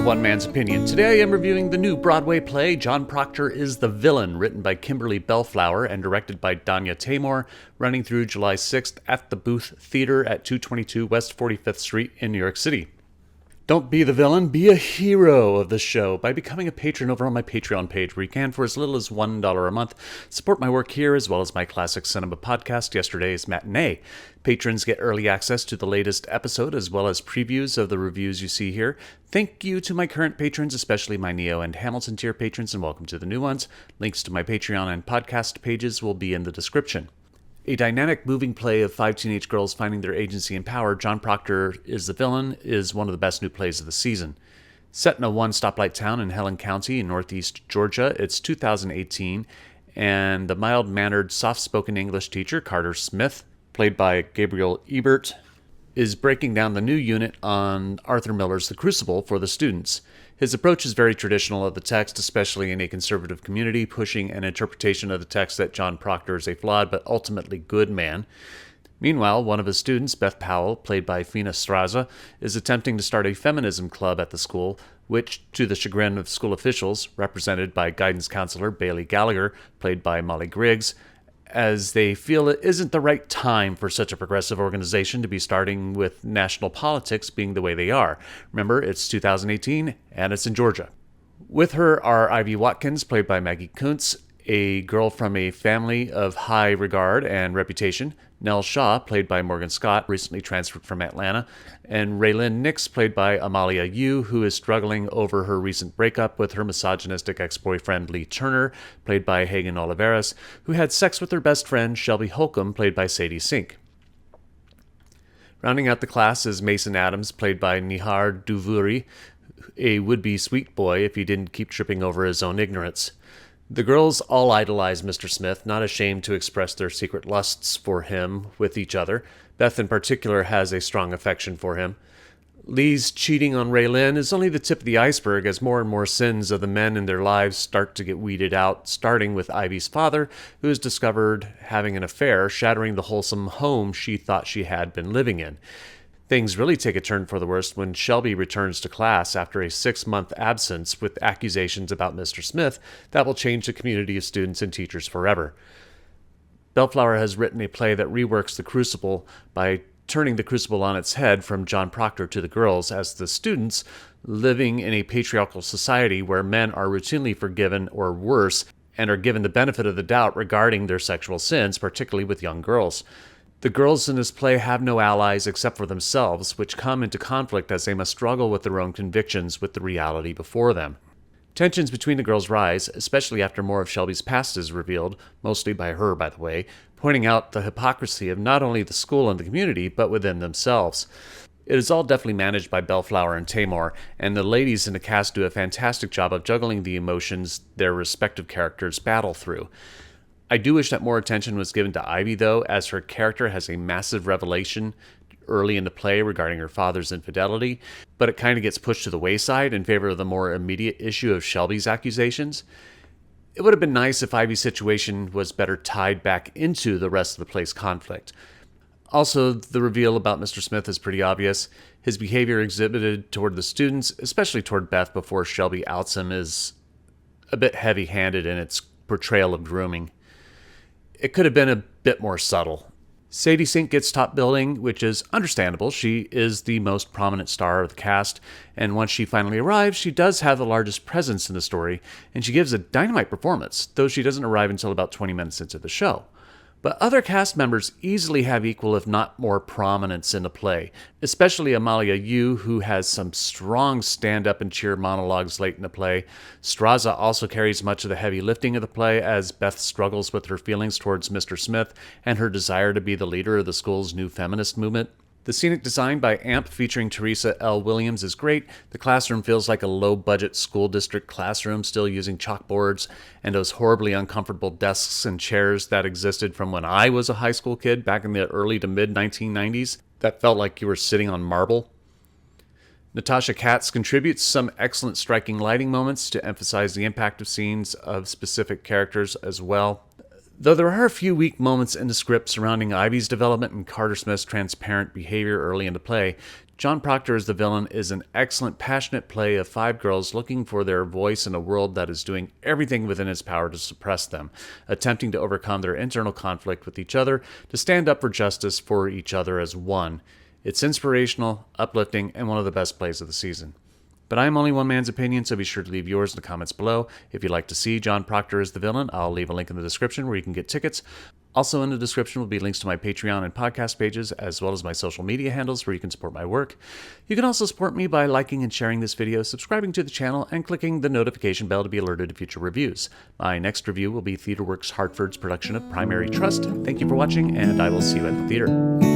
One Man's Opinion. Today I am reviewing the new Broadway play, John Proctor is the Villain, written by Kimberly Belflower and directed by Danya Taymor, running through July 6th at the Booth Theater at 222 West 45th Street in New York City. Don't be the villain, be a hero of the show by becoming a patron over on my Patreon page, where you can, for as little as $1 a month, support my work here as well as my classic cinema podcast, Yesterday's Matinee. Patrons get early access to the latest episode as well as previews of the reviews you see here. Thank you to my current patrons, especially my Neo and Hamilton tier patrons, and welcome to the new ones. Links to my Patreon and podcast pages will be in the description. A dynamic, moving play of 5 teenage girls finding their agency and power, John Proctor is the Villain is one of the best new plays of the season. Set in a one-stoplight town in Helen County in northeast Georgia, it's 2018, and the mild-mannered, soft-spoken English teacher, Carter Smith, played by Gabriel Ebert, is breaking down the new unit on Arthur Miller's The Crucible for the students. His approach is very traditional of the text, especially in a conservative community, pushing an interpretation of the text that John Proctor is a flawed but ultimately good man. Meanwhile, one of his students, Beth Powell, played by Fina Straza, is attempting to start a feminism club at the school, which, to the chagrin of school officials, represented by guidance counselor Bailey Gallagher, played by Molly Griggs, as they feel it isn't the right time for such a progressive organization to be starting with national politics being the way they are. Remember, it's 2018, and it's in Georgia. With her are Ivy Watkins, played by Maggie Kuntz, a girl from a family of high regard and reputation, Nell Shaw, played by Morgan Scott, recently transferred from Atlanta, and Raylyn Nix, played by Amalia Yu, who is struggling over her recent breakup with her misogynistic ex-boyfriend Lee Turner, played by Hagen Oliveras, who had sex with her best friend Shelby Holcomb, played by Sadie Sink. Rounding out the class is Mason Adams, played by Nihar Duvuri, a would-be sweet boy if he didn't keep tripping over his own ignorance. The girls all idolize Mr. Smith, not ashamed to express their secret lusts for him with each other. Beth in particular has a strong affection for him. Lee's cheating on Raylyn is only the tip of the iceberg as more and more sins of the men in their lives start to get weeded out, starting with Ivy's father, who is discovered having an affair, shattering the wholesome home she thought she had been living in. Things really take a turn for the worst when Shelby returns to class after a 6-month absence with accusations about Mr. Smith that will change the community of students and teachers forever. Belflower has written a play that reworks The Crucible by turning The Crucible on its head from John Proctor to the girls as the students, living in a patriarchal society where men are routinely forgiven or worse and are given the benefit of the doubt regarding their sexual sins, particularly with young girls. The girls in this play have no allies except for themselves, which come into conflict as they must struggle with their own convictions with the reality before them. Tensions between the girls rise, especially after more of Shelby's past is revealed, mostly by her, by the way, pointing out the hypocrisy of not only the school and the community, but within themselves. It is all deftly managed by Belflower and Taymor, and the ladies in the cast do a fantastic job of juggling the emotions their respective characters battle through. I do wish that more attention was given to Ivy, though, as her character has a massive revelation early in the play regarding her father's infidelity, but it kind of gets pushed to the wayside in favor of the more immediate issue of Shelby's accusations. It would have been nice if Ivy's situation was better tied back into the rest of the play's conflict. Also, the reveal about Mr. Smith is pretty obvious. His behavior exhibited toward the students, especially toward Beth before Shelby outs him, is a bit heavy-handed in its portrayal of grooming. It could have been a bit more subtle. Sadie Sink gets top billing, which is understandable. She is the most prominent star of the cast, and once she finally arrives, she does have the largest presence in the story, and she gives a dynamite performance, though she doesn't arrive until about 20 minutes into the show. But other cast members easily have equal, if not more, prominence in the play, especially Amalia Yu, who has some strong stand-up and cheer monologues late in the play. Straza also carries much of the heavy lifting of the play as Beth struggles with her feelings towards Mr. Smith and her desire to be the leader of the school's new feminist movement. The scenic design by AMP featuring Teresa L. Williams is great. The classroom feels like a low-budget school district classroom still using chalkboards and those horribly uncomfortable desks and chairs that existed from when I was a high school kid back in the early to mid-1990s that felt like you were sitting on marble. Natasha Katz contributes some excellent striking lighting moments to emphasize the impact of scenes of specific characters as well. Though there are a few weak moments in the script surrounding Ivy's development and Carter Smith's transparent behavior early in the play, John Proctor as the villain is an excellent, passionate play of 5 girls looking for their voice in a world that is doing everything within its power to suppress them, attempting to overcome their internal conflict with each other, to stand up for justice for each other as one. It's inspirational, uplifting, and one of the best plays of the season. But I am only one man's opinion, so be sure to leave yours in the comments below. If you'd like to see John Proctor as the villain, I'll leave a link in the description where you can get tickets. Also in the description will be links to my Patreon and podcast pages, as well as my social media handles where you can support my work. You can also support me by liking and sharing this video, subscribing to the channel, and clicking the notification bell to be alerted to future reviews. My next review will be TheatreWorks Hartford's production of Primary Trust. Thank you for watching, and I will see you at the theater.